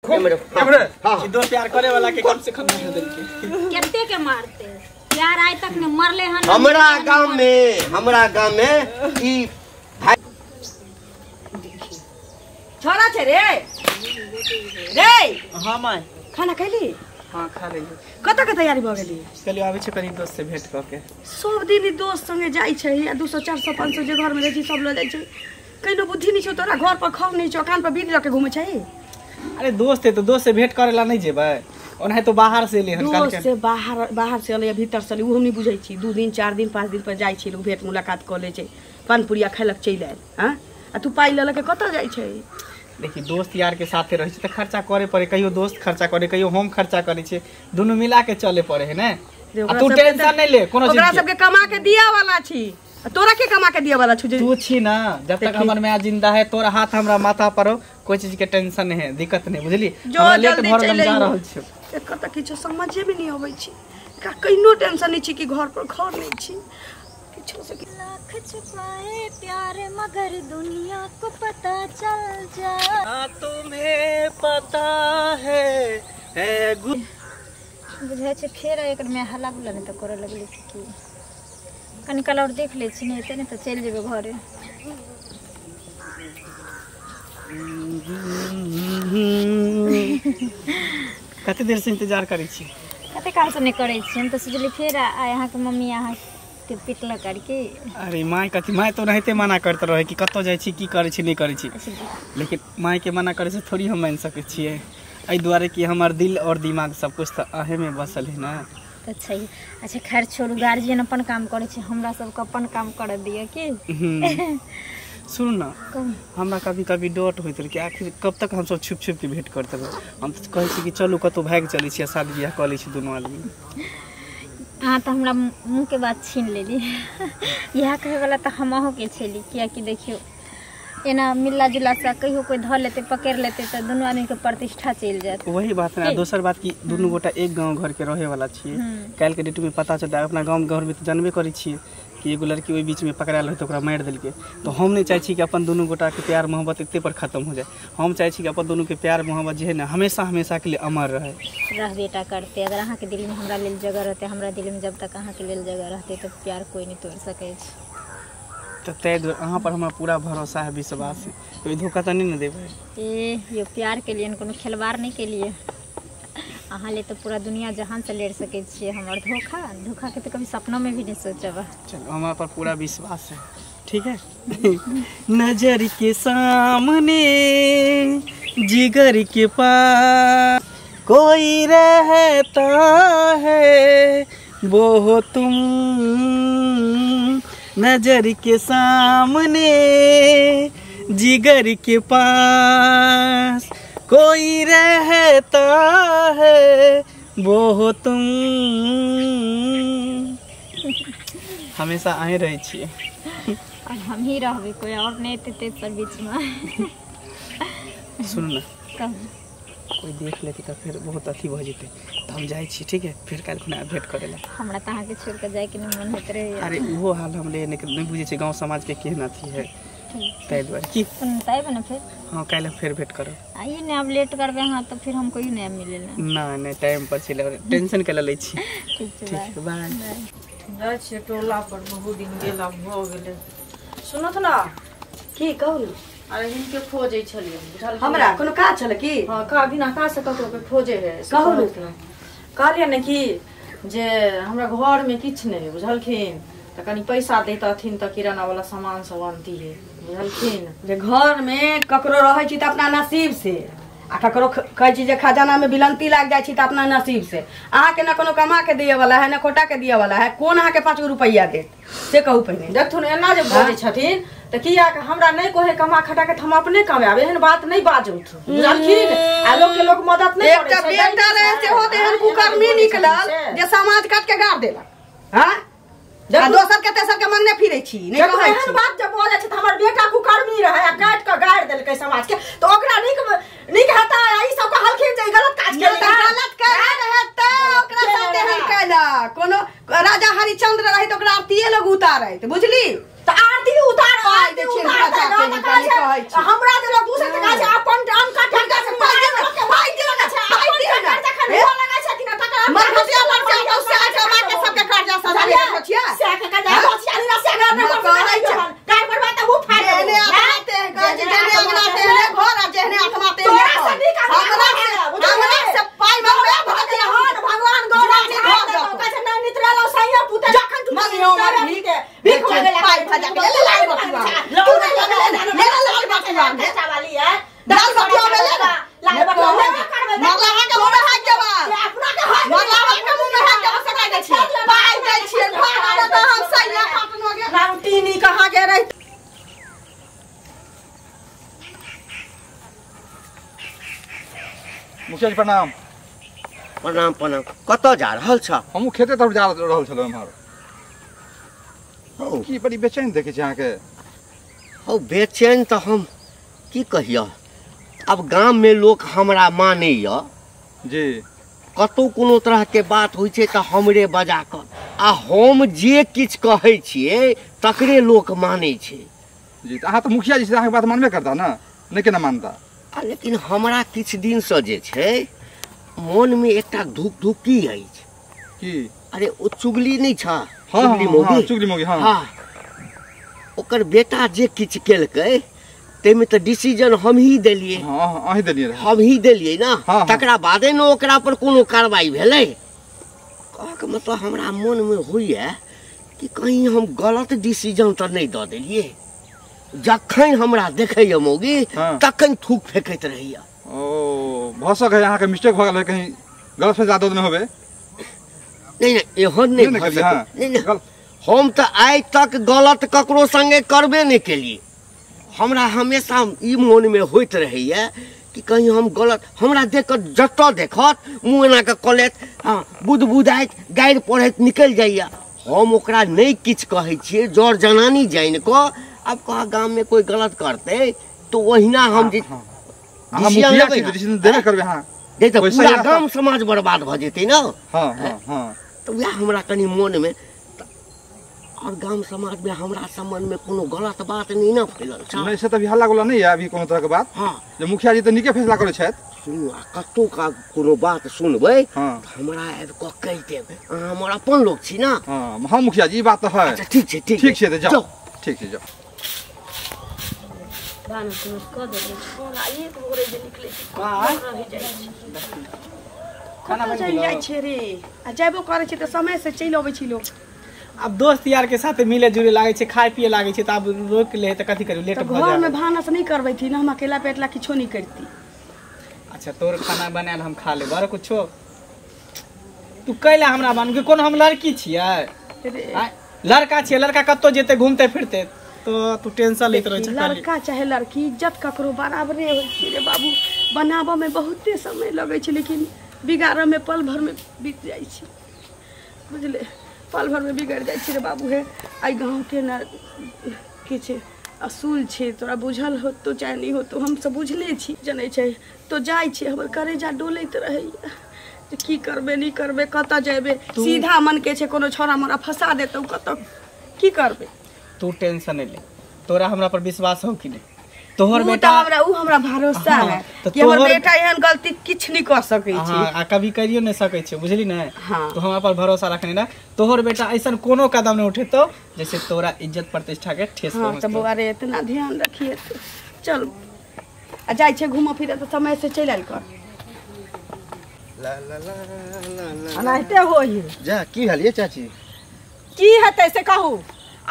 दो प्यार करे वाला के कम से कम नहीं दे केते के मारते प्यार आए तक ने मरले हन हमरा गांव में ई छोरा छे रे रे हां माय खाना खैली हां खा रही कत के तैयारी भ गेली चलियो आबै छै कनी दोस्त से भेंट क के सब दिन दोस्त संगे जाई छै या 200 400 500 जे घर में रहै छै सब ल जाई छै कइनो बुद्धि नहीं छौ तोरा घर पर खाव नहीं छौ कान पर बीड़ी रख के घुमै छै अरे दोस्त है तो दोस्त से भेंट करेला नहीं जेबै ओना तो बाहर से ले दोस्त से बाहर से अले भीतर से उ हम नहीं बुझै छी 2 दिन 4 दिन 5 दिन पर जाई छी लोग भेंट मुलाकात क ले छै पान पुरिया खैलक चल आयल हां आ तू पाई ल के कत जाई छै देखी दोस्त यार के साथे रहे छै त खर्चा करे पड़े कहियो दोस्त खर्चा करे कहियो हम खर्चा करे छै दोनों मिला के चले पड़े है ना तू टेंशन नहीं ले कोनो चीज ओकरा सब के कमा के दिया वाला छी तोरा के कमा के दिया वाला छु तू छी ना जब तक हमर मां जिंदा है तोरा हाथ हमरा माथा पर कोई चीज के टेंशन नहीं है दिक्कत नहीं बुझली हमरा लेट भर लम जा रहल छी एकर त किछु समझे में नहीं आबै छी का कइनो टेंशन नहीं छी कि घर पर घर नहीं छी किछु से लाख छुपाए प्यार मगर दुनिया को पता चल जा तुम्हें पता है बुझे छै फेर एकर में हल्ला गुल्ला नहीं त करे लगली की कनी कल और देख ले छी नहीं त नहीं त चल जेबे घरे कते देर से इंतजार करै छी कते काल से नहीं करे छी हम त सोचली फेर यहाँ के मम्मी यहाँ के पिटला करके अरे माय कथी माय तो रहते मना करते रहे कि कतो जाय छी की करे छी नहीं करे छी लेकिन माय के मना करे से थोड़ी हम मान सके छिए एई दुआरे कि हमर दिल और दिमाग सब कुछ त अहे में बसल है ना अच्छा ही अच्छा खैर छोड़ू गार्जियन अपन काम करे छै हमरा सब के अपन काम कर दिए की सुन ना हमरा कभी कभी डोट होइत रहे कि आखिर कब तक हम सब छुप छुप के भेंट करते रहे हम तो कहे छी कि चलू कतो भाग चली छी शादी बियाह क लै छी दोनों आदमी हाँ तो हमरा मुँह के बात छीन लेली यह कहे वाला तो हमहू के छेली किया कि देखियो एना मिलला जुला से कहियो कोई धर लेते पकड़ लेते तो दोनों आदमी के प्रतिष्ठा चल जात वही बात है दोसर बात कि दोनों गोटा एक गांव घर के रहे वाला छिए काल के डेट में पता चलता अपना गांव घर में तो जानबे करै छिए कि एगो लड़की ओई बीच में पकड़ाल है तो ओकरा मार देलके तो हम नहीं चाहे छी कि अपन दोनों गोटा के प्यार मोहब्बत इतने पर खत्म हो जाए हम चाहे छी कि अपन दोनों के प्यार मोहब्बत जे है ना हमेशा हमेशा के लिए अमर रहे बेटा करते अगर अहाँ के दिल में हमरा लेल जगह रहते हमरा दिल में जब तक अहाँ के लेल जगह रहते तो प्यार कोई नहीं तोड़ सके तो तय अहाँ पर हमरा पूरा भरोसा है विश्वास है कोई धोखा तो नहीं न देबै ये प्यार के लिए कोनो खिलवाड़ नहीं के लिए अहाँ ले तो पूरा दुनिया जहान से लेड़ सके छिए हमर धोखा के तो कभी सपनों में भी नहीं सोचब चलो हमारे पर पूरा विश्वास है ठीक है नजर के सामने जिगर के पास कोई रहता है वो तुम नजर के सामने जिगर के पास कोई रहता है वो तुम हमेशा आए रहे छिए और हम ही रहबे कोई और नहीं ते सब बीच में सुन ना कोई देख लेती तो फिर बहुत अथी हो जेते तो हम जाए छी ठीक है फिर काल खुना भेंट करेला हमरा त अहाँ के छोड़ के जाए के मन होत रहे अरे वो हाल हम ले नहीं बुझे छी गांव समाज के केहन अथी है तै द्वारे की तै बने फिर हां काल फिर भेंट करो आइए ने अब लेट करबे हां तो फिर हम कोई नहीं मिले ना नहीं टाइम पर चले टेंशन के ले छी ठीक है बाय जाय छी टोला पर बहुत दिन गेला हो गेले सुनत ना की कहू अरे इनके खोजे छलिए बुझल हमरा कोनो काज छले की हां का बिना काज से ककरो के खोजे है कहू कहलिए ने कि जे हमरा घर में किछ नहीं बुझलखिन त कनी पैसा देतथिन त किराना वाला सामान सब आनती है बुझलखिन जे घर में ककरो रहै छी त अपना नसीब से आ ककरो कहै छी जे खजाना में बिलंती लाग जाय छी त अपना नसीब से अहाँ के न कोनो कमा के दिए वाला है न कोटा के दिए वाला है कोन अहाँ के 5 रुपया देत से कहू पहिने देखथुन एना जे बोलै छथिन त किया हमरा नहीं कोहे कमा खटा के हम अपने कमाबे एहन बात नहीं बाजौथ बुझलखिन आ लोग के लोग मदद नहीं करे छै एकटा बेटा रहे से होत एहन कुकर्मी निकलल जे समाज काट के गाड़ देला हां आ दोसर के तेसर के मांगने फिरै छी नहीं कहै छी एहन बात जब बोलै छै त हमर बेटा कुकर्मी रहे आ काट के गाड़ देलकै समाज के तो ओकरा निक हता ई सब कहलखिन जे गलत काज केलकै गलत कर रहे त ओकरा साथे हम कैला कोनो राजा हरिचंद्र रहे त ओकरा आरतीए लोग उतारैत बुझली त आरती उतार दे छी हमरा जे लोग दूसरे के काज अपन काम काट के भाई मुखिया जी प्रणाम। प्रणाम प्रणाम। कतऽ जा रहल छ? हमहूँ खेते तरफ जा रहल छलहुँ एम्हर। हौ की बड़ी बेचैन देखै छी अहाँके। हौ बेचैन तऽ हम की कहियौ, अब गाममे लोक हमरा मानैए जी कतहु कोनो तरहके बात होइ छै तऽ हमरे बजा कऽ, आ हम जे किछु कहै छियै तकरे लोक मानै छै। जी तऽ अहाँ तऽ मुखिया जी से अहाँके बात मानबे करता ना, नहीं केना मानता। लेकिन हमरा किछु दिनसँ जे छै मोनमे एकटा धुकधुकी अछि। की? अरे ओ चुगली नहीं छ, हाँ चुगली हाँ मौगी। हाँ चुगली मौगी हाँ। हाँ ओकर बेटा जे किछु केलकै ताहिमे तऽ डिसीजन हम ही देलियै। हाँ हाँ अहीं देलियै रहे। हम ही देलियै ना। हाँ, हाँ। तकरा बादे ने ओकरा पर कोनो कार्रवाई भेलै। कहके मतलब हमरा मोनमे होइए कि कहीं हम गलत डिसीजन तऽ नहीं दऽ देलियै। जखन हमरा देखैए मौगी हाँ। तखन थूक फेंकैत रहैए। ओ भऽ सकै अहाँके मिस्टेक भऽ गेल है, कहीं गलत फैसला दऽ देने होबै। नहीं नहीं एहन नहीं नहीं भऽ केलियै, हाँ। सकै। नहीं नहीं हम तऽ आइ तक गलत ककरो संगे करबे नहीं केलियै। हमरा हमेशा ई मोनमे होइत रहैए कि कहीं हम गलत, हमरा देख कऽ जतऽ देखत मुँह एना कऽ कलेत, हाँ बुदबुदाइत गारि पढ़ैत निकलि जाइए। हम ओकरा नहीं किछु कहै छियै, जड़ जनानी जानि कऽ अब कहा गाम में कोई गलत करते तो ओहिना हम जे अहाँ मुखिया छी तऽ डिसीजन देबे करबै। हाँ नहीं तो वैसे पूरा ही गाम समाज बर्बाद भऽ जेतै ना। हाँ हाँ हाँ तो वह हमरा कनी मोनमे, और गाम समाज में हमरा संबंध में कोनो गलत बात नहीं ना फैलल छ। नहीं से तऽ अभी हल्ला गुल्ला नहीं है अभी कोनो तरह के बात। हाँ जे मुखिया जी तऽ नीके फैसला करै छथि। सुनू, आ कतौ का कोनो बात सुनबै हाँ तऽ हमरा आबि कऽ कहि देब, अहाँ हमर अपन लोक छी ना। हाँ हाँ मुखिया जी ई बात तऽ है। अच्छा ठीक छै ठीक छै तऽ जाओ। ठीक छै जाओ। खाना चलि जाइ छै रे, आ जेबो करै छै तऽ समय से चलि अबै छी लोग। अब दोस्त यार के साथ मिले जुले लागे छै, खाए पिए लागे छै, तो अब रोक ले तो कथी करी, लेट तो भ घर में जाए। भानस नहीं करबै थी ना, हम अकेला पेटला किछो नहीं करती। अच्छा तोर खाना बनायल हम खा लेब, और कुछो तू कैला हमरा मान के कोन हम लड़की छियै? आय, लड़का छियै, लड़का कत्तो जेते घूमते फिरते तो तू टेंशन लेत रह छ। लड़का चाहे लड़की इज्जत ककरो बराबरे होइ छै रे बाबू। बनाबऽ में बहुते समय लगै छै, लेकिन बिगाड़ऽ में पल भर में बीत जाइ छै, बुझले। पल भर में बिगड़ जाइ छै रे बाबू। हे आई गाँव के ना के छै असूल छै, तोरा बुझल हो तो चाहे नहीं हो तो हम सब बुझले छी, जनै छै तो जाइ छै। हमर करेजा डोलैत रहैया जे की करबे नहीं करबे, कतऽ जेबे। सीधा मन के छै कोनो छौड़ा मोरा फंसा देतौ कतऽ, की करबे। तू टेंशन नहीं ले, तोरा हमरा पर विश्वास हो कि नहीं? तोहर उ बेटा उ हमरा भरोसा हाँ, है तो कि हमर तोहर- बेटा एहन गलती किछ नहीं कर सकै छै। हाँ, आ कभी करियो नहीं सकै छै, बुझली ना। हाँ। तो हमरा पर भरोसा रखने ना, तोहर बेटा ऐसा कोनो कदम नहीं उठेतो जैसे तोरा इज्जत प्रतिष्ठा के ठेस हाँ तो पहुंचतो। बउआ रे इतना ध्यान रखिए तो। चल आ जाइ छै घूमऽ फिरऽ तो समय से चलि आइल कर। ला ला ला ला अनाहिते होई जा की हाल ये चाची? की हेतै से कहू।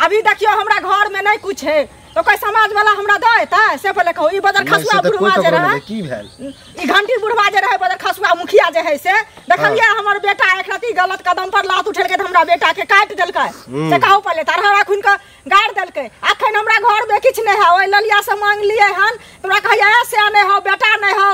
अभी देखियो हमरा घर में नहीं कुछ है तो कोई समाज वाला हमरा देता से पहले कहू। ई बदर खसुआ बुढ़वा जे रहे, की भेल? ई घंटी बुढ़वा जे रहे बदर खसुआ मुखिया जे है से देखलिए हमर बेटा एक रती गलत कदम पर लात उठेलकै त हमरा बेटा के काट देलकै। से कहू पहले तरहरा खुन के गाड़ देलकै। अखन हमरा घर में किछ नहीं है, ओइ ललिया से मांग लिए हन, तोरा कहैया से नहीं हो बेटा नहीं हो,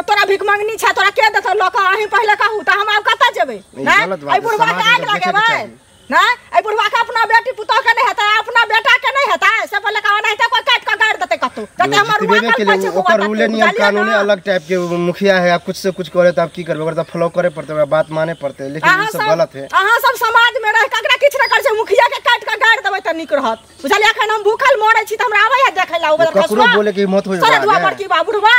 तोरा भिख मंगनी छै, तोरा के देतौ लोक? अहीं पहले कहू त हम आब कतऽ जेबै? आई बुढ़वा के आग लगेबै ना? आई बुढ़वा के अपना बेटी पुतौ के नहीं हेतै, अपना बेटा के नहीं हेतै? से पहले कहवा नहीं त कोई काट के गाड़ देतै कतौ। कहते हमर जितबे के लिए ओकर रूले नियम कानून अलग टाइप के मुखिया है। आप कुछ से कुछ करे तो आप की करबे, ओकर तो फॉलो करे पड़ते, ओकरा बात माने पड़ते, लेकिन ये सब गलत है। अहाँ सब समाज में रह ककरा किछ न कर छै, मुखिया के काट के गाड़ देबै त नीक रहत, बुझलियै। अखन हम भूखल मरै छी त हमरा आबै है देखै ला उधर ककरो खसुआ बोले कि मत हो सरे दुआ पर की बुढ़वा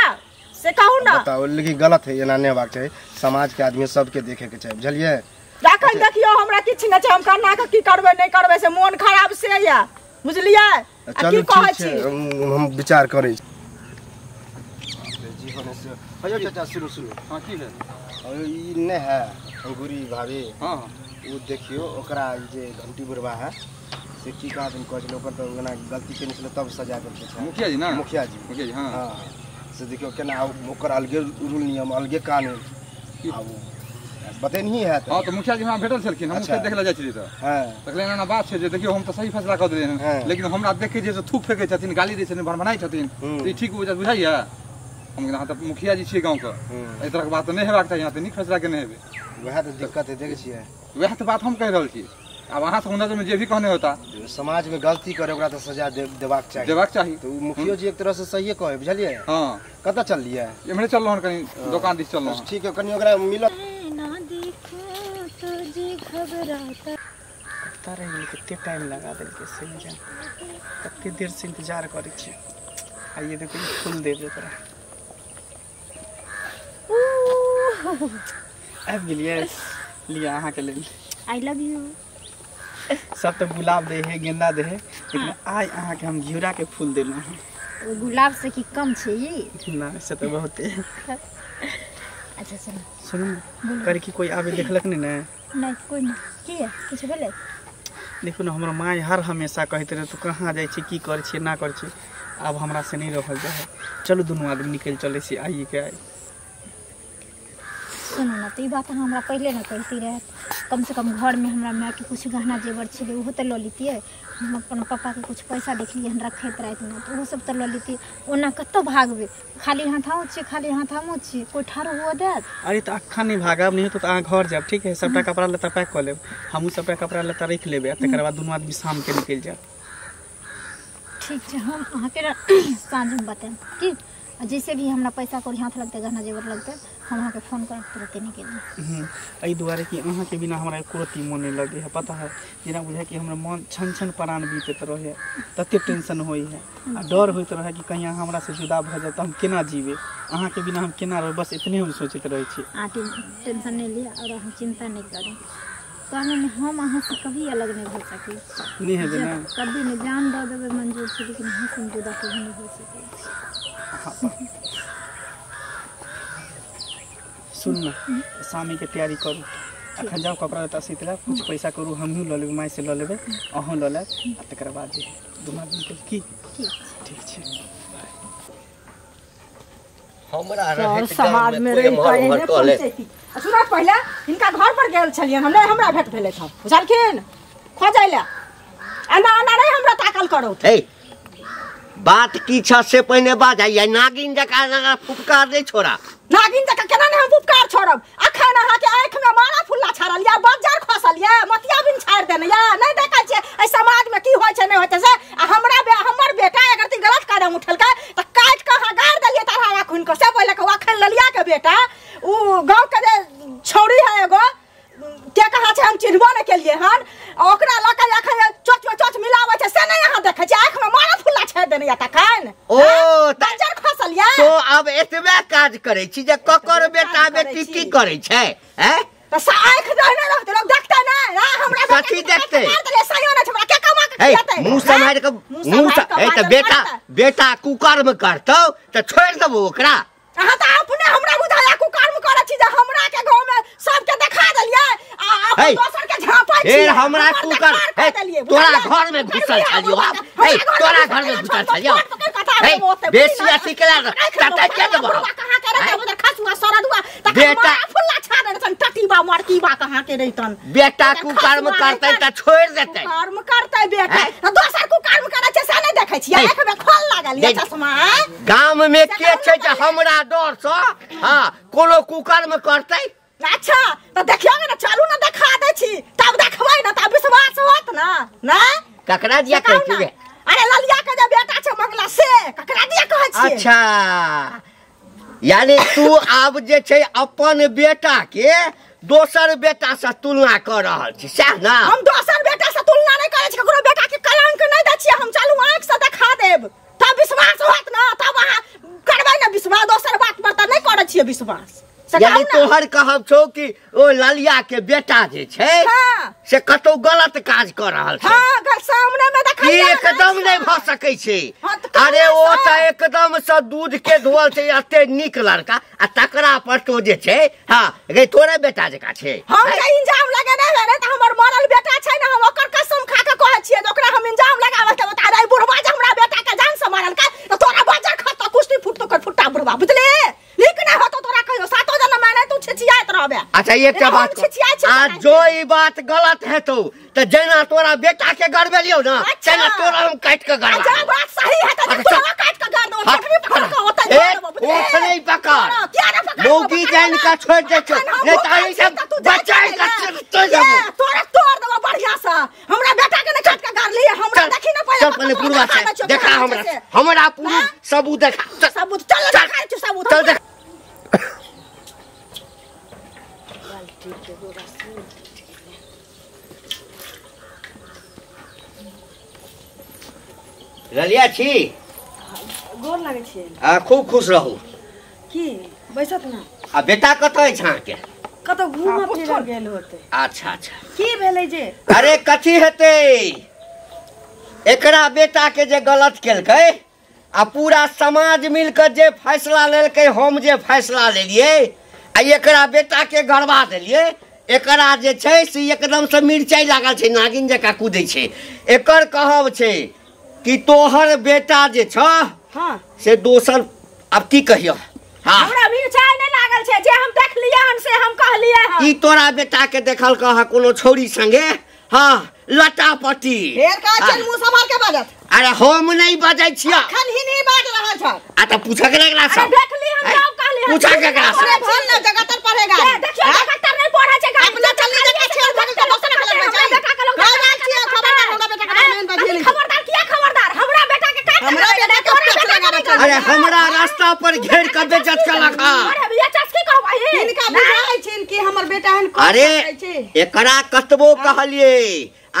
से कहू ना। बताओ, लेकिन गलत है, एना नहीं होबाक चाहिए। समाज के आदमी सबके देखे के चाहिए, बुझलिए। अखन देखियो हमरा किछ न छै, हम करना के की करबै नहीं करबै से मोन खराब से या, बुझलियै। आ चलो की कहै ठीक छी है, हम विचार करै छी। जीवन से अयो चाचा सुनो सुनो। हाँ की भेल? और ई ने है अंगूरी भाभी, हाँ वो देखियो ओकरा जे घंटी बुढ़वा है से की कहा तुम कहै ओकर तो ओना गलती केने छलै तब सजा देलकै छै। मुखिया जी ना? मुखिया जी हाँ हाँ से देखियो केना ओकर अलगे रूल नियम अलगे कानून आ वो बतेनही है हाँ तो मुखिया जी हमरा भेटल छलखिन, हम अच्छा। देख ला जाइ छलियै तऽ हाँ तकले एना बात छै जे देखियो हम तऽ सही फैसला कऽ देलियै हाँ। लेकिन हमरा देख के जे थूक फेंकै छथिन, गाली दै छथिन, भनभनाइ छथिन, हम्म। ई ठीक बुझाइया? हम यहाँ तक मुखिया जी छियै गाँव के एहि तरह के बात नहीं हेबाक चाही, यहाँ तो नहीं फैसला केने हेबै। वह तो दिक्कत है, देखे छियै वह तो बात हम कह रहल छी। अब अहाँ सब नजर में जे भी कहने होता समाज में गलती करे ओकरा तो सजा देबाक चाहिए। तो मुखियो जी एक तरह से सही कहे, बुझलिए। हाँ कतऽ चललिए? एम्हरे चल रहन कहीं दुकान दिस चल रहन। ठीक है, कनी ओकरा मिलत ना देखो तो जी घबराता। तारे में कितने टाइम लगा दिल के सही जान, कितनी देर से इंतजार करे छी। आइए देखो फूल दे दे तोरा। अब गेलिए लिया अहाँ के लेल। I love you. सब तो गुलाब दे है, गेंदा दे है, लेकिन आज अहाँ के हम घिउरा के फूल देना है। वो गुलाब से की कम छे ये? ना से तो बहुत है। अच्छा सुनो सुन कर की कोई आवे देखलक नहीं ना? नहीं कोई नहीं। की है कुछ बोले? देखो ना हमरा माँ हर हमेशा कहते रहे तू कहाँ जाए छी, की कर छी ना कर छी। अब हमरा से नहीं रहल जाए, चलो दोनों आदमी निकल चले छी। आइए के आई सुनो ना, तो ये बात हमरा पहले ना कहती रहे। कम से कम घर में हमरा माँ के कुछ गहना जेवर छे वो तो लो लीती। हम अपन पापा के कुछ पैसा देखलिए हन रखैत रात में, तो वो सब तो लो लीती। ओना कत्तो भागबे, खाली हाथाओ छे, खाली हाथामो छे, कोई ठारो हुआ देत। अरे तो अखा नहीं भागब, नहीं तो अहाँ घर जाब, ठीक है। सबटा कपड़ा लत्ता पैक कर लेब, हमहूँ सबटा कपड़ा लत्ता रख लेबै, तकर बाद दोनों आदमी शाम के निकल जाब। ठीक है, हम अहाँ के साँझ में बताएं कि जैसे भी हमरा पैसा कौड़ी हाथ लगते, गहना जेवर लगते, हम अहाँ के फोन कर तुरंत निकल। एहि दुआरे कि अहाँ के बिना हमरा एको मन नहीं लगे है। पता है जेना बुझे कि हमरा मन छन छन प्राण बीतत रहे, तते टेंशन होई है आ डर होइत रहे कि कहीं अहाँ हमरा से जुदा भ जाए तो हम केना जीवे, अहाँ के बिना हम केना रह। बस इतने हम सोचते रहे छी। टेंशन नहीं लिया और हम चिंता नहीं करें। कहने में हम अहाँ से कभी अलग नहीं हो सके, नहीं है ना कभी नहीं। जान दे देवे मंजूर छी, लेकिन हम से जुदा कभी नहीं हो सके। सुन ना, शामी के तैयारी करू, अखन जाओ कपड़ा लत्ता सीतला, कुछ पैसा करू, हमहूँ लऽ लेबै, माय से लऽ लेबै, अहूँ लऽ लेब, आ तकर बाद जे दुनू आदमी के की ठीक छै। हमरा रहे समाज में रही कहे ने पंचायती। सुना पहले इनका घर पर गेल छलियन, हमरा भेट भेले था, बुझलखिन खोजै ले। एना एना नहीं हमरा ताकल करो। बात की छ से पहले बाज आई नागिन जका फुफकार दे छोड़ा। नागिन जका केना ने हम फुफकार छोड़ब? अखन अहाँ के आंख में मारा फुल्ला छाड़ल या बजार खसल या मतिया बिन छाड़ देने या नहीं देखै छै ए समाज में की होय छै नहीं होय छै से। हमर बेटा अगर ती गलत कदम उठलकै त काट के अहाँ गाड़ देलिए तारा खुन के से पहले के अखन ललिया के बेटा उ गांव के जे छौड़ी है एगो के कहा छै हम चिन्हबो नहीं केलिए हन, ओकरा लका अखन चोच में चोच मिलाबै छै से नहीं अहाँ देखै छै। आंख में मारा फुल्ला छाड़ देने या तखन ओ बजार खसल या। तो अब एतबे काज करे छी जे ककर बेटा बेटी की करे छै हैं? त आंख रहने रहते लोग देखते ना हमरा कथी देखते? सही होना हमरा के कमा के खियाते। मुंह संभाल के मुंह त बेटा कुकर्म करतौ त छोड़ देबो ओकरा। अहाँ त अपने हमरा बुझाया कुकर्म करे छी जे हमरा के गांव में सबके देखा देलिए आ दोसर के झापै छी। ए हमरा कुकर तोरा घर में घुसल छलियो। हे तोरा घर में घुसल छलियो। हे बेसी अथी केला कतै के देबो कहां के रे उधर खसुआ सरदुआ बेटा फुल्ला छाड़ सन टटीबा मरकीबा कहां के रहितन। बेटा कुकर्म करतै त छोड़ देतै। कुकर्म करतै बेटा दोसर कुकर्म करे छै से नहीं देखै छी। आंख में खोल लागल या चश्मा। गांव में के छै जे हमरा डर स हां कोनो कुकर्म करतै? अच्छा तो देखियो ना, चलू ना देखा दे छी, तब देखबै ना तब विश्वास होत ना। ना ककरा दिया कहै छी? अरे ललिया के जे बेटा छै मंगला से ककरा दिया कहै छी? अच्छा यानी तू आब जे छै अपन बेटा के दोसर बेटा से तुलना कर रहल छी सैह ना? हम दोसर बेटा से तुलना नहीं करे छी, ककरो बेटा के कलंक नहीं दै छी। हम चलू आंख से देखा देब तब विश्वास होत ना, तब अहाँ करबै ना विश्वास। दोसर बात पर त नहीं करे छी विश्वास। यानी तोहर कहब छौ कि ओ ललिया के बेटा जे छै से कतौ गलत काज कर रहल छै। हां घर सामने में देखा एकदम नहीं भ सकै छै। अरे ओ त एकदम से दूध के धोल छै, एते नीक लड़का आ तकरा पर तो जे छै हां गे तोरे बेटा जका छै। हम के इंजाम लगेने है त हमर मरल बेटा छै ना, हम ओकर कसम खा के कहै छियै जे ओकरा हम इंजाम लगाबै त बता रे बुढ़वा जे हमरा बेटा के जान से मारल का त तोरा बाजार खत कुश्ती फुट तो कर फुट्टा बुढ़वा बुझले। नीक ना होतो तोरा कहियो सातो जन्म में नहीं तू छिछियात रहबे। अच्छा एकटा बात आज जो ई बात गलत हेतौ त जेना तोरा बेटा के गड़बेलियो ना तेना तोरा हम काट के गड़बा। अच्छा बात सही है त तोरा काट के गाड़ दो पटरी पकड़ के होता है ओठ नहीं पकड़ मौगी जान का छोड़ दे नहीं तारी से बचाए तो जब तोरे तोड़ देबो बढ़िया से हमरा बेटा के ने काट के गाड़ लिए हमरा देखी ना पहले चल पहले पूर्वा से देखा हमरा पूरी सबूत देखा सबूत चल देखा तू सबूत चल देख रलिया छी गोर लागै छियै आ खूब खुश रहू की बैसत ना आ बेटा कतऽ छै अहाँके कतौ घूम फिर गेल होते अच्छा अच्छा की भेलै जे अरे कथी हेतै एकरा बेटा के जे गलत केलकै आ पूरा समाज मिलकर जे फैसला लेलकै हम जे फैसला लेलियै आ एकरा बेटा के गड़बा देलियै एकरा जे छै से एकदम से मिर्चाई लागल छै नागिन जकाँ कूदै छै एकर कहब छै कि तोहर बेटा जे छ हां से दोसर अब की कहियो हां हमरा मिर्चाई नहीं लागल छै जे हम देख लिया हन से हम कहलिए हन ई तोरा बेटा के देखल कह कोनो छोरी संगे हां लटापटी फेर का चल मुंह संभाल के बाजत अरे हम नहीं बजै छियै अखन ही नहीं बाज रहल छ आ त पूछक लगला सब देख ली हम सब कहलिए पूछा केकरा से अरे भल ना जगतर पढ़ेगा देखियो जगतर नहीं पढ़े छै अपना चली के छेड़ भगल के दोसर के लग जाई बेटा के लोग खबरदार हमरा बेटा के मेन बधिली खबरदार किया खबरदार हमरा बेटा के काट हमरा बेटा के पेट लगा अरे हमरा रास्ता पर घेर के बेइज्जत केलक अरे भैया चस्की कहू भाई इनका बुझाई छै कि हमर बेटा हन को अरे एकरा कतबो कहलिए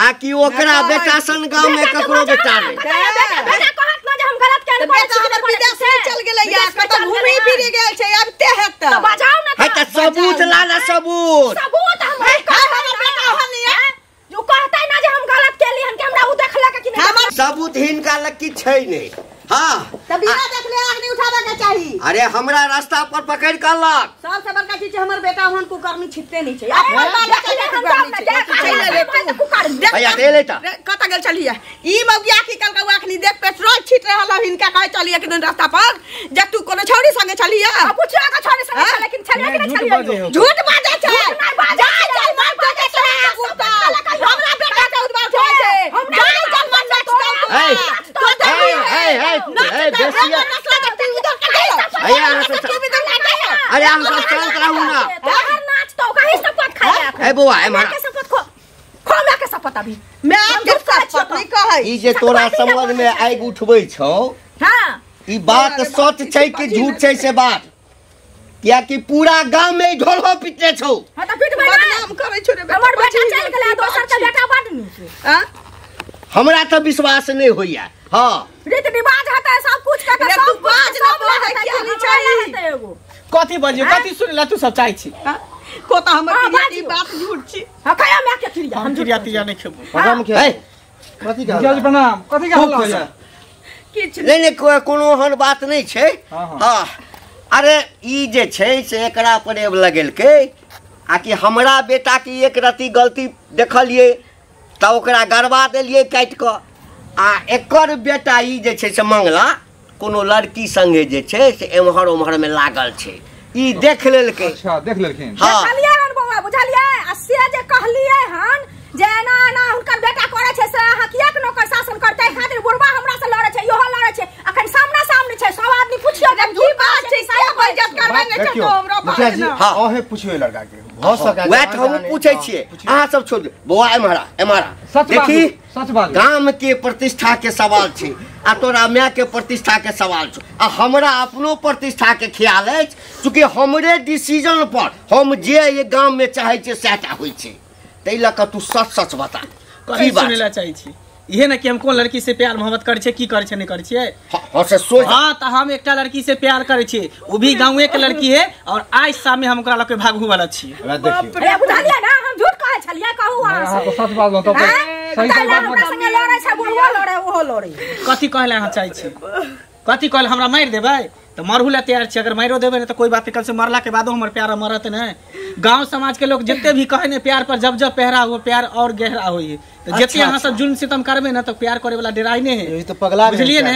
आ कि ओकरा बेटा सन गांव में ककरो बेटा नहीं बेटा कहत ना जे हम गलत केन बेटा हमर विदेश में चल गेलै या कतौ घूमी फिरी गेल छै अब ते हेत तो बजाओ ना है त सबूत ला ना सबूत सबूत हम हमर बेटा हन है जो कहतै ना जे हम गलत केली हन कि हमरा उ देखलक कि नहीं सबूत हिनका लग की छै नहीं हां तब बिना देखले आग नहीं उठावे के चाहिए अरे हमरा रास्ता पर पकड़ के लक सबसे बड़का चीज हमर बेटा हन कुकर्मी छिटते नहीं छै भैया दे ले त कत गेल चलिए ई मौगिया की कलका अखनी देख पेट्रोल छिट रहल हिनका कहे चलिए कि दिन रास्ता पर जे तू कोनो छौरी संगे चलिए पूछिया का छौरी संगे लेकिन चलिए कि नहीं चलिए झूठ बाजे छै नहीं बाजे जा मार के चला हमरा बेटा के उठवा छै हम जाई जब मन बेसिया भैया अरे हम सब शांत रहू ना नाच तो कहीं शपथ खाया ए बुआ ए मार के शपथ खो मैं के शपथ अभी मैं के शपथ नहीं कहै ई जे तोरा समझ में आगि उठबै छौ हां ई बात सच छै कि झूठ छै से बात किया कि पूरा गांव में ढोलहो पिटे छौ हां त पिटबै ना नाम करै छौ रे हमर बेटा चल गेलै दोसर के बेटा बड नीक हां हमरा तो विश्वास नहीं होइया हां रीत रिवाज हता सब कुछ का तो सब बाज न बोले कि नहीं चाहिए एगो कथी बजियो कथी सुनला तू सब चाहि छी को त हमर की बात झूठ छी हां कया मैं के खिरिया हम चिड़िया तिया नहीं खेबो प्रणाम के कथी का जज प्रणाम कथी का हल्ला होइया किछ नहीं कोनो हन बात नहीं छै हां अरे ई जे छै से एकरा पर एब लगेलकै आ कि हमरा बेटा की एक रति गलती देखलिए त ओकरा गड़बा देलिए काट के आ एकर बेटा ई जे छै से मंगला कोनो लड़की संगे जे छै से एमहर ओमहर में लागल छै ई देख लेलकै अच्छा देख लेलखिन हां बुझलिए हन बौआ बुझलिए आ से जे कहलिए हन जे ना ना हुनकर बेटा करे छै से अहाँ किया के नौकर शासन करतै खातिर बुढ़वा हमरा से लड़े छै योहो लड़े छै अखन सामना सामने छै सब आदमी पुछियो जे की बात छै से इज्जत करबै नै छै तो हमरा मुखिया जी हां ओहे पुछियो लड़का के भ सका वैह त हम पूछै छियै अहाँ सब छोड़ बौआ एमारा देखी सच बात गांव के प्रतिष्ठा के सवाल छै आ तोरा माय के प्रतिष्ठा के सवाल छै आ हमरा अपनो प्रतिष्ठा के ख्याल अछि चूँकि हमरे डिसीजन पर हम जे ये गांव में चाहे छियै सएटा होइ छै तै लऽ कऽ तू सच सच बता कथी सुनैला चाहि छी इहे ना कि हम कोन लड़की से प्यार मोहब्बत करे छै की करे छै नहीं करे छियै हां से सोच हां त हम एकटा लड़की से प्यार करे छी वो भी गांवे के लड़की है और आज शाम में हम ओकरा लके भागू वाला छी देखियो अरे बुझलिए ना हम झूठ कहै छलिए कहू अहाँ हां से तो सच बात बताओ तो सही सही बात हमरा संगे लड़ै छै बुढ़वा लड़ै ओहो लड़ै कथी कहले अहाँ चाहि छी कथी कहले हमरा मार देबै तो मरहु ला तैयार छी अगर मारो देबै ना तो कोई बात कल से मरला के बादो हमर प्यार मरत न गांव समाज के लोग जितने भी कहे ने प्यार पर जब जब पहरा हो प्यार और गहरा होई तो जते अहाँ सब जुल्म सितम करबे ना तो प्यार करे वाला डराई नहीं है यही तो पगला बुझलिए ने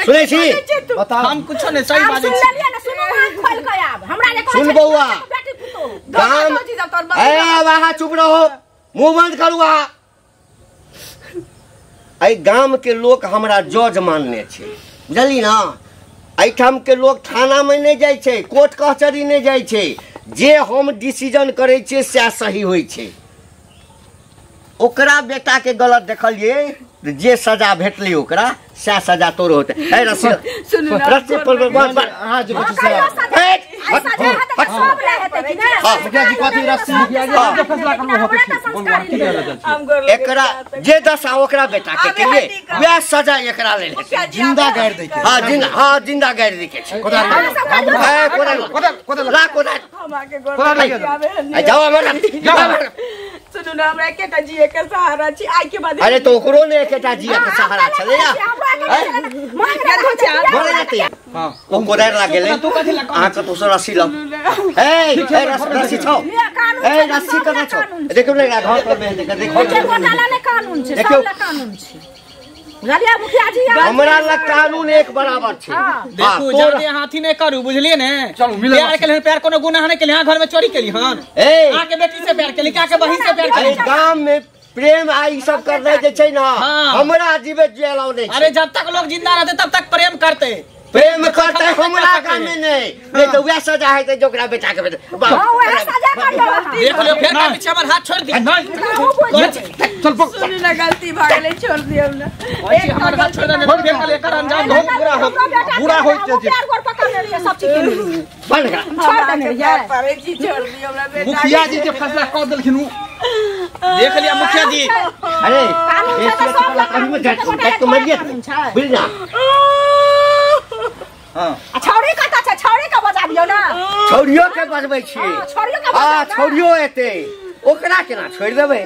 सुनै छी बताओ हम कुछ नहीं सही बात सुन है लेलिए ना सुनो आंख खोल के आब हमरा जे सुन बौआ बेटी पुतो गाम ए वहां चुप रहो मुंह बंद करू आ गाम के लोग हमरा जज मानने छै बुझली ना एहिठाम के लोग थाना में नहीं जाइ छै, कोर्ट कचहरी नहीं जाइ छै। जे हम डिसीजन करै छियै सएह सही होइ छै। ओकरा बेटा के गलत देखलिए जे सजा भेटलै ओकरा सएह सजा तोर होते। ए रस्सी सुनू ना, रस्सी पर बात हां जी बच्ची साहब मुखिया जी कथी रस्सी मुखिया जी फैसला करनो होते एकरा जे दशा ओकरा बेटा के केलिए वह सजा एकरा ले जिंदा गाड़ दे के। हां जिंदा गाड़ दे के छै। कोदाल ला कोदाल हम आके गोड़ लगे जाओ हमरा सुनू ना, हमरा एकेटा जिए के सहारा छी। आई के बाद अरे तो ओकरो ने एकेटा जिया के सहारा छले या बोले जाते हां ओ कोदाल ला गेले आ के तो रस्सी लो। ए रस्सी छौ, ए रस्सी कना छौ देखो ने घर पर में देखो घोटाला ने कानून छै, सब ला कानून छै। गलिया मुखिया जी हमरा ला कानून एक बराबर छै। देखो जादे हाथी नहीं करू, बुझलिए ने। प्यार के लिए प्यार कोनो गुनाह नहीं के लिए घर में चोरी के लिए हन आके बेटी से प्यार के लिए आके बहिन से प्यार के लिए गांव में प्रेम आई सब करने जे छै ना हमरा जीवे जेलाव नहीं। अरे जब तक लोग जिंदा रहते तब तक प्रेम करते हमरा गांव में नहीं तो वह सजा है जोकरा बेटा के बेटा देख लो फिर ना पीछे हमर हाथ छोड़ दिया। चल सुनी ना, गलती भ गेलै, छोड़ दियौ ना। एक हमर हाथ छोड़ देने फिर कल एकर अंजाम बहुत बुरा हो जे प्यार गोर पकड़ लिए सब चीज के लिए बन गया छोड़ देने यार परे जी, छोड़ दियौ हमरा बेटा। मुखिया जी के फैसला कर देलखिन देख लिया मुखिया जी। अरे ये कानून में जट को मरिए बुझ ना। हां छौरी कता छै, छौरी का बजा दियौ ना। छौरियो के बजबै छी। छौरियो का हां छौरियो एते ओकरा केना छोड़ देबै।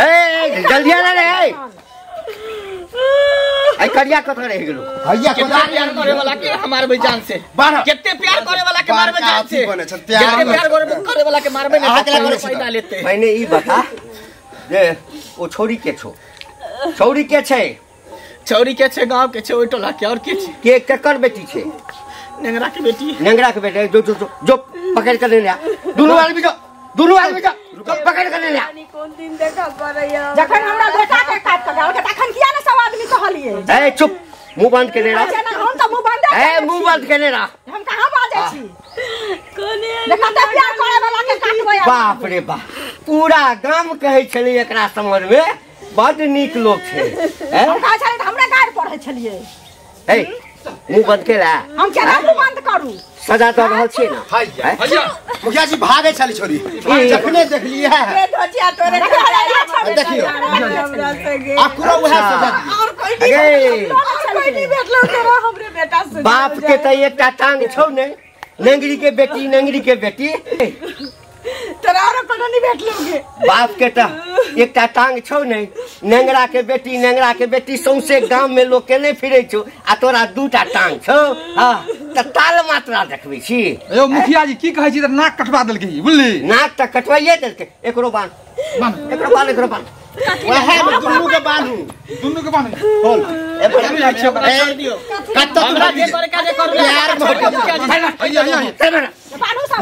ए जल्दी आ रे आई करिया कथा रह गेलो भैया कितना प्यार करे वाला के हमारे जान से कितने प्यार करे वाला के मारबे जान से कितने प्यार करे वाला के मारबे नहीं फायदा लेते। मैंने ई बता जे ओ छोरी के छो, छौरी के छै, छौरी के छै गांव के छै, ओइ टोला के और के छै के केकर बेटी छै? नेंगरा के बेटी। नेंगरा के बेटे जो पकड़ कर ले आ दोनों आदमी जो पकड़ कर ले आ। कौन दिन देखा परैया जखन हमरा बेटा के काट के गाल के तखन किया ने सब आदमी कहलिए। ए चुप मुंह बंद के ले रहा। हम तो मुंह बंद ए मुंह बंद के ले रहा। हम कहां बाजे छी? कोने देखत प्यार करे वाला के काटबै। बाप रे बाप पूरा गांव कहै छले एकरा समझ में बड़ नीक लोग छै। हम कहा छले हमरा गाड़ पढ़ै छलिए। ए मुंह बंद के ला। हम केना मुंह बंद करू? सजा दऽ रहल छी ना। भैया मुखिया जी भागे छली छोरी जखने देख लिए है ए धोतिया तोरे देखियो हमरा से गे आकुरा वह सजा दी। और कोई नहीं भेटलो तोरा हमरे बेटा से। बाप के त एकटा टांग छौ ने, नेंगरी के बेटी तोरा और कोनो नहीं भेटलोगे। बाप के त एकटा टांग छौ ने, नेंगरा के बेटी सौंसे गांव में लोग के नहीं फिरै छौ आ तोरा दूटा टांग छौ। हां त ताल मात्रा देखबै छी। यो मुखिया जी की कहै छी त नाक कटवा देलकै बुझली। नाक त कटवाइए देलकै। एकरो बांध एकरो बांध वह दुनू के बांधू बोल ए बड़ा छोड़ दियो कत तो हमरा जे करे का जे कर यार बानू सब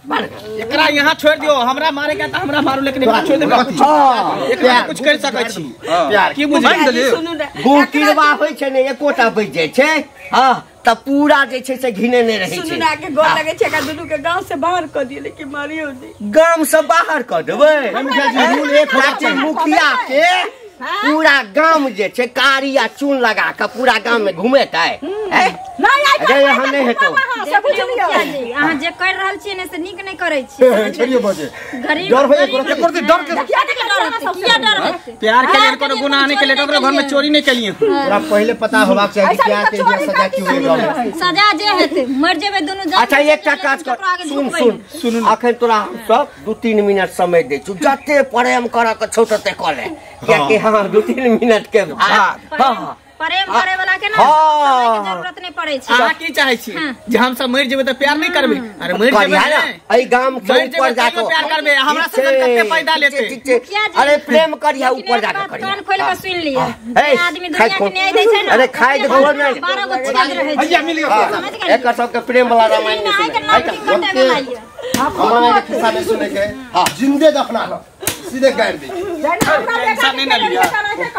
एकरा यहाँ छोड़ दियो, हमरा मारेगा त हमरा मारू लेकिन एकरा छोड़ देबो। एकरा कुछ कर सकै छी प्यार की बुझलिए। सुनू ना, गुटिरवा होइ छै ने एकोटा बज जाइ छै। हां त पूरा जे छै से घिने नहीं रहे सुनू छै। ना के गोल लगे छै का दुनू के गांव से बाहर क दिए लेकिन मारियो नहीं। गांव से बाहर क देबै। रूल एक है मुखिया के पूरा गांव जे छै कारी आ चून लगा के पूरा गांव में घुमेतै। नहीं आई अरे यहाँ नहीं हेतौ। से बुझलिए अहाँ जे कर रहल छियै ने से नीक नहीं करै छी। छोड़ियो बजे गरीब डर भइए एक करते डर के किया डर हेतै? प्यार के लिए कोनो गुनाह नहीं केले, ओकरा घर में चोरी नहीं केलिए। पूरा पहले पता होबाक चाहिए कि क्या के लिए सजा की होई। सजा जे हेतै मर जेबै दुनू जान। अच्छा एकटा काज कर सुन अखन तोरा हम सब 2-3 मिनट समय दै छु, जते प्रेम करऽ के छौ तते क ले, कियाकि हां 2-3 मिनट के बाद हां प्रेम करे वाला के ना हाँ। समय के जरूरत नहीं पड़े छै। अहाँ की चाहै छी जे हम सब मर जेबै त प्यार नहीं करबै? अरे मर जेबै ना एई गांव से ऊपर जाके प्यार करबै, हमरा से कते फायदा लेते। अरे प्रेम करिया ऊपर जाके करिया। कान खोल के सुन लिया। ए, आदमी दुनिया के न्याय दै छै ना। अरे खाइ दे घर में 12 गो चीज रहै छै। भैया मिल गया एक सबके प्रेम वाला रामायण नहीं नहीं के सुने। नाम नहीं कटे वाला ये। हमारे किस्सा में सुने के हां जिंदे दफना लो सीधे गाड़ दी टेंशन नहीं ना लिया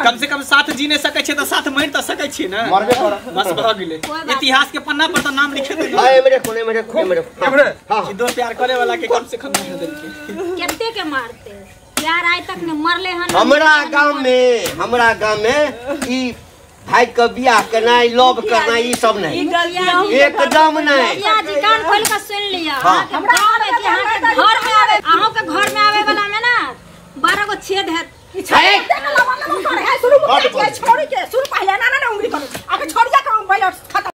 कम से कम साथ जी नहीं सकै छै त साथ मरि त सकै छी ना मरबे कर बस भ गेलै इतिहास के पन्ना पर तो नाम लिखे दे हां मेरे हां दो प्यार करे वाला के कम से कम मार देलकै केते के मारते प्यार आइ तक ने मरले हन हमरा गांव में ई भाई के बियाह करना लव करना ई सब नहीं एकदम नहीं या जी कान खोल के सुन लिया हमरा घर में आवे अहों के घर में आवे वाला में ना 12 गो छेद है छोड़ी के